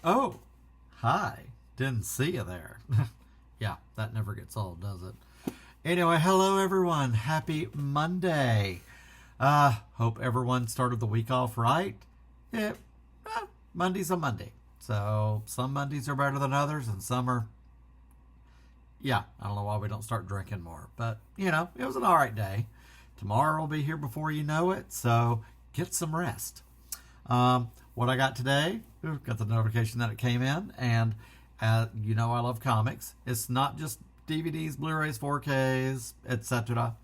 Oh, hi. Didn't see you there. Yeah, that never gets old, does it? Anyway, hello everyone. Happy Monday. Hope everyone started the week off right. Yeah, Monday's a Monday. So some Mondays are better than others, and some are, yeah, I don't know why we don't start drinking more. But, it was an all right day. Tomorrow will be here before you know it, so get some rest. What I got today, got the notification that it came in, and I love comics. It's not just DVDs, Blu-rays, 4Ks, etc.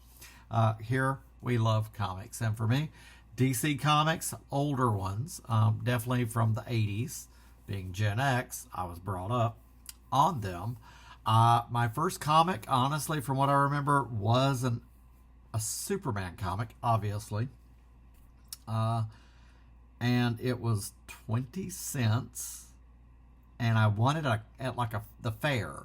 Here we love comics, and for me, DC Comics, older ones, definitely from the 80s, being Gen X, I was brought up on them. My first comic, honestly, from what I remember, was a Superman comic, obviously. And it was 20 cents. And I won it at the fair.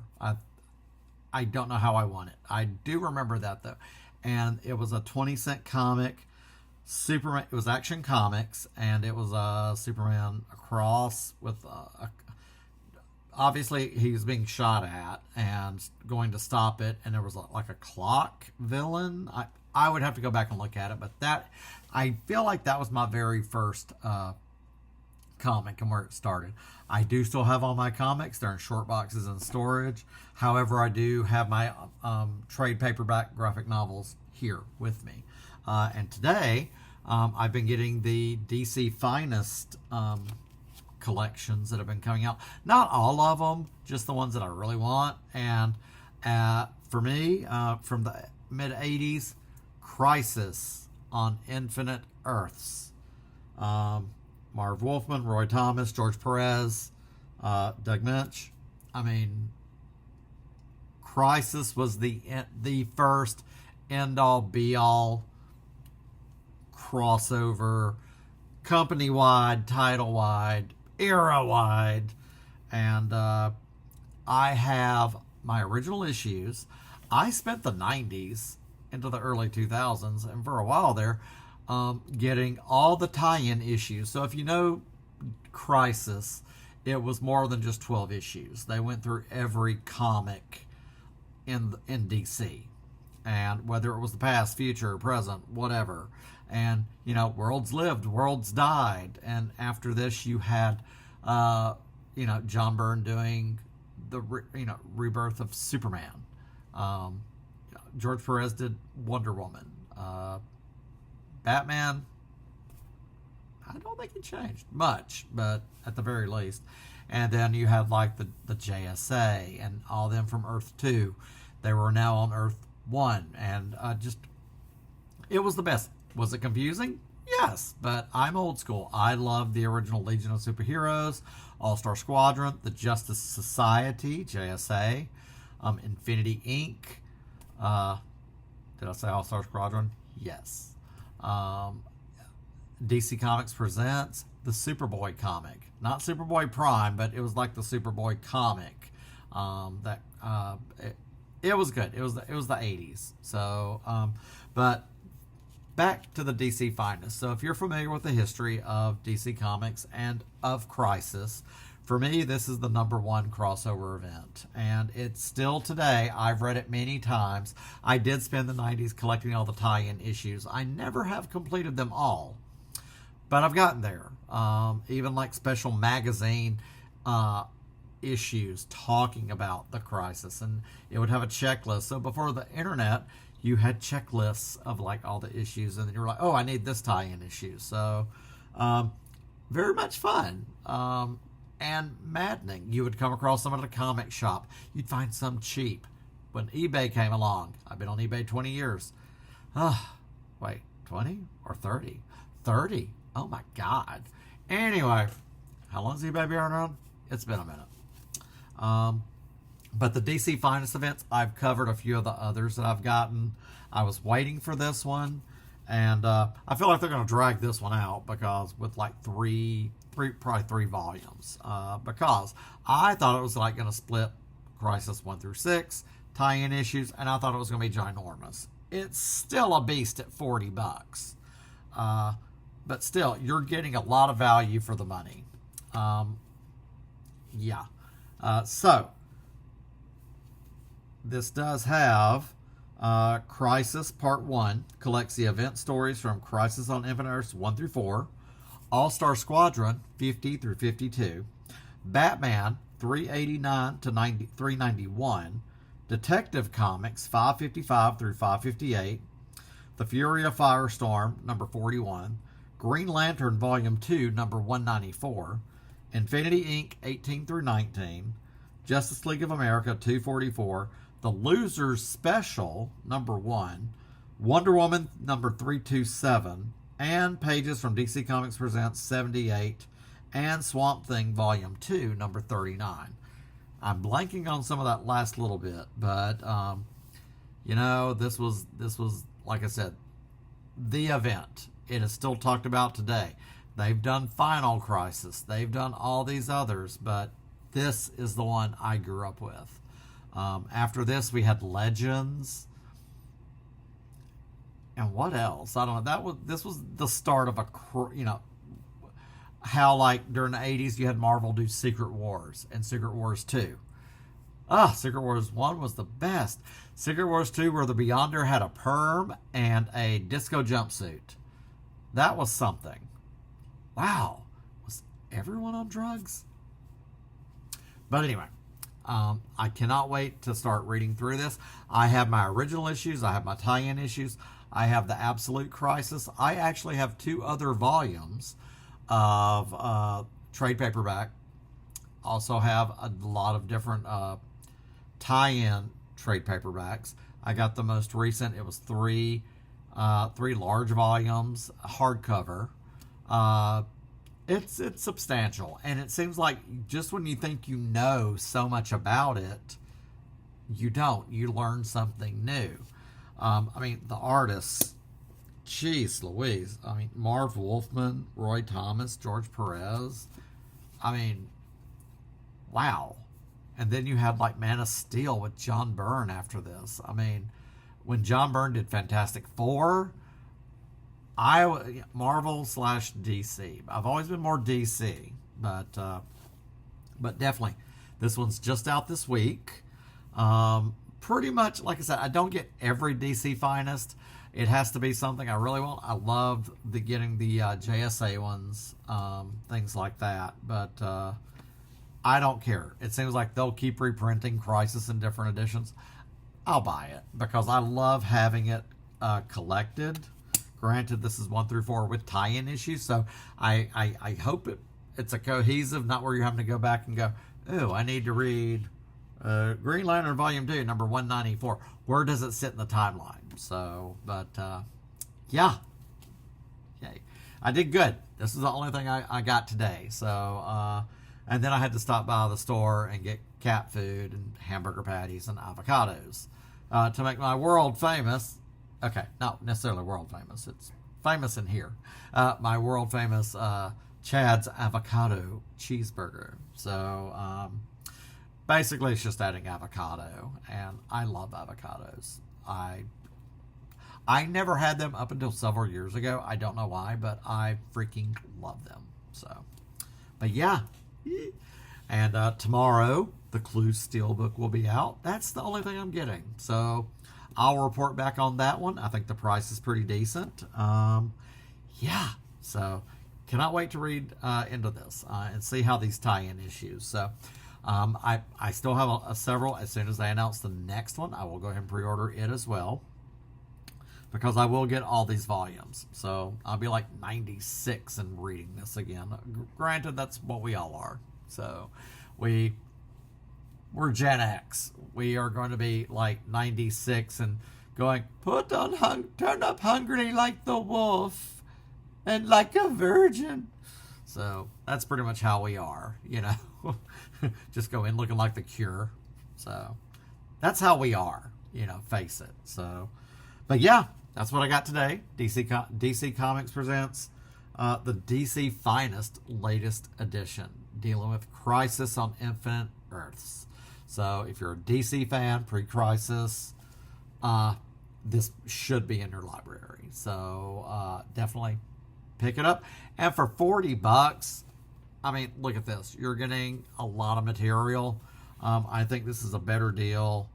I don't know how I won it. I do remember that, though. And it was a 20-cent comic. Superman. It was Action Comics, and it was Superman across with obviously he was being shot at and going to stop it, and there was like a clock villain. I would have to go back and look at it, but I feel like that was my very first comic and where it started. I do still have all my comics. They're in short boxes in storage. However, I do have my trade paperback graphic novels here with me. And today, I've been getting the DC Finest collections that have been coming out. Not all of them, just the ones that I really want. And for me, from the mid-'80s, Crisis on Infinite Earths. Marv Wolfman, Roy Thomas, George Perez, Doug Minch. I mean, Crisis was the first end-all, be-all crossover, company-wide, title-wide, era-wide. And I have my original issues. I spent the 90s into the early 2000s, and for a while there, getting all the tie-in issues. So if you know Crisis, it was more than just 12 issues. They went through every comic in DC, and whether it was the past, future, present, whatever. And worlds lived, worlds died, and after this, you had John Byrne doing the rebirth of Superman. George Perez did Wonder Woman. Batman, I don't think it changed much, but at the very least. And then you had like the JSA and all them from Earth 2. They were now on Earth 1. And it was the best. Was it confusing? Yes, but I'm old school. I love the original Legion of Superheroes, All-Star Squadron, the Justice Society, JSA, Infinity Inc. Did I say All-Star Squadron? Yes. DC Comics presents the Superboy comic. Not Superboy Prime, but it was like the Superboy comic. It was good. It was the 80s. So, but back to the DC Finest. So if you're familiar with the history of DC Comics and of Crisis, for me, this is the number one crossover event. And it's still today. I've read it many times. I did spend the 90s collecting all the tie-in issues. I never have completed them all, but I've gotten there. Even like special magazine issues talking about the Crisis. And it would have a checklist. So before the internet, you had checklists of like all the issues, and then you were like, oh, I need this tie-in issue. So very much fun. And maddening. You would come across them at a comic shop. You'd find some cheap. When eBay came along, I've been on eBay 20 years. Wait, 20 or 30? 30. Oh my God. Anyway, how long's eBay been around? It's been a minute. But the DC Finest events, I've covered a few of the others that I've gotten. I was waiting for this one, and I feel like they're going to drag this one out because with like probably three volumes, because I thought it was like going to split Crisis 1 through 6, tie-in issues, and I thought it was going to be ginormous. It's still a beast at $40, but still, you're getting a lot of value for the money. Yeah. So this does have Crisis Part 1, collects the event stories from Crisis on Infinite Earths 1 through 4, All-Star Squadron 50 through 52, Batman 389 to 391, Detective Comics 555 through 558, The Fury of Firestorm number 41, Green Lantern Volume 2 number 194, Infinity Inc. 18 through 19, Justice League of America 244, The Losers Special number 1, Wonder Woman number 327, and pages from DC Comics Presents 78 and Swamp Thing Volume 2 number 39. I'm blanking on some of that last little bit, but this was like I said, the event. It is still talked about today. They've done Final Crisis. They've done all these others, but this is the one I grew up with. After this, we had Legends. And what else? I don't know. This was the start of how like during the 80s you had Marvel do Secret Wars and Secret Wars 2. Secret Wars 1 was the best. Secret Wars 2 where the Beyonder had a perm and a disco jumpsuit. That was something. Wow. Was everyone on drugs? But anyway, I cannot wait to start reading through this. I have my original issues. I have my tie-in issues. I have the Absolute Crisis. I actually have 2 other volumes of trade paperback. Also have a lot of different tie-in trade paperbacks. I got the most recent. It was 3 large volumes, hardcover. It's substantial, and it seems like just when you think you know so much about it, you don't. You learn something new. The artists, jeez Louise. Marv Wolfman, Roy Thomas, George Perez. Wow. And then you had like Man of Steel with John Byrne after this. When John Byrne did Fantastic Four, Marvel / DC. I've always been more DC, but definitely this one's just out this week. Pretty much, like I said, I don't get every DC Finest. It has to be something I really want. I love getting the JSA ones, things like that. But I don't care. It seems like they'll keep reprinting Crisis in different editions. I'll buy it because I love having it collected. Granted, this is 1 through 4 with tie-in issues, so I hope it's a cohesive, not where you're having to go back and go, oh, I need to read Green Lantern Volume 2, number 194. Where does it sit in the timeline? So, but, yeah. Yay. I did good. This is the only thing I got today. So, and then I had to stop by the store and get cat food and hamburger patties and avocados to make my world famous. Okay, not necessarily world famous. It's famous in here. My world famous Chad's avocado cheeseburger. So, basically, it's just adding avocado, and I love avocados. I never had them up until several years ago. I don't know why, but I freaking love them. So, but yeah. And tomorrow, the Clue Steelbook will be out. That's the only thing I'm getting. So, I'll report back on that one. I think the price is pretty decent. Yeah. So, cannot wait to read into this and see how these tie-in issues. So, I still have several. As soon as they announce the next one, I will go ahead and pre-order it as well, because I will get all these volumes. So I'll be like 96 and reading this again. Granted, that's what we all are. So we're Gen X. We are going to be like 96 and going, turn up hungry like the wolf and like a virgin. So that's pretty much how we are, just go in looking like the Cure. So that's how we are, face it. So, but yeah, that's what I got today. DC Comics presents the DC Finest latest edition, dealing with Crisis on Infinite Earths. So if you're a DC fan, pre-Crisis, this should be in your library. So definitely pick it up. And for $40, I mean, look at this. You're getting a lot of material. I think this is a better deal.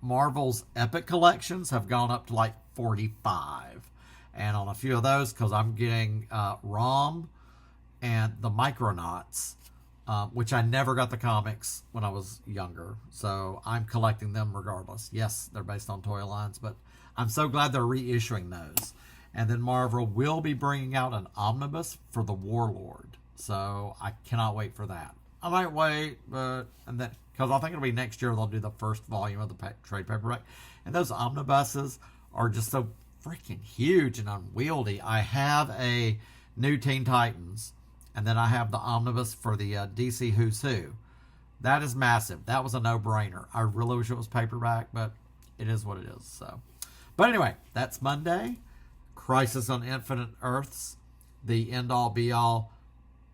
Marvel's Epic collections have gone up to like 45. And on a few of those, because I'm getting ROM and the Micronauts, which I never got the comics when I was younger. So I'm collecting them regardless. Yes, they're based on toy lines, but I'm so glad they're reissuing those. And then Marvel will be bringing out an omnibus for the Warlord. So I cannot wait for that. I might wait, but and then because I think it'll be next year they'll do the first volume of the trade paperback. And those omnibuses are just so freaking huge and unwieldy. I have a new Teen Titans, and then I have the omnibus for the DC Who's Who. That is massive. That was a no-brainer. I really wish it was paperback, but it is what it is. So, but anyway, that's Monday. Crisis on Infinite Earths, the end-all, be-all,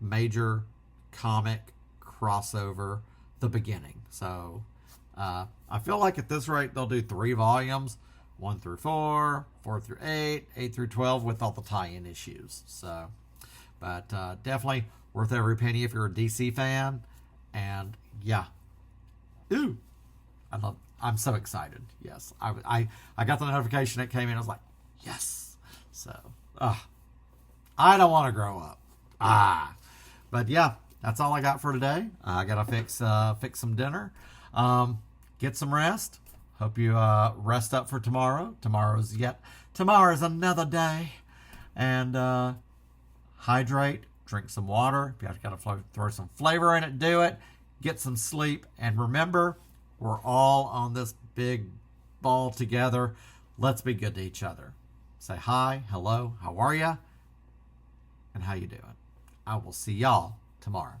major comic crossover, the beginning. So, I feel like at this rate they'll do 3 volumes, 1 through 4, 4 through 8, 8 through 12, with all the tie-in issues. So, but definitely worth every penny if you're a DC fan. And yeah, ooh, I'm so excited. Yes, I got the notification that came in. I was like, yes. So, I don't want to grow up. But yeah, that's all I got for today. I gotta fix some dinner, get some rest. Hope you rest up for tomorrow. Tomorrow's another day, and hydrate. Drink some water. If you got to throw some flavor in it, do it. Get some sleep, and remember, we're all on this big ball together. Let's be good to each other. Say hi, hello, how are ya, and how you doing? I will see y'all tomorrow.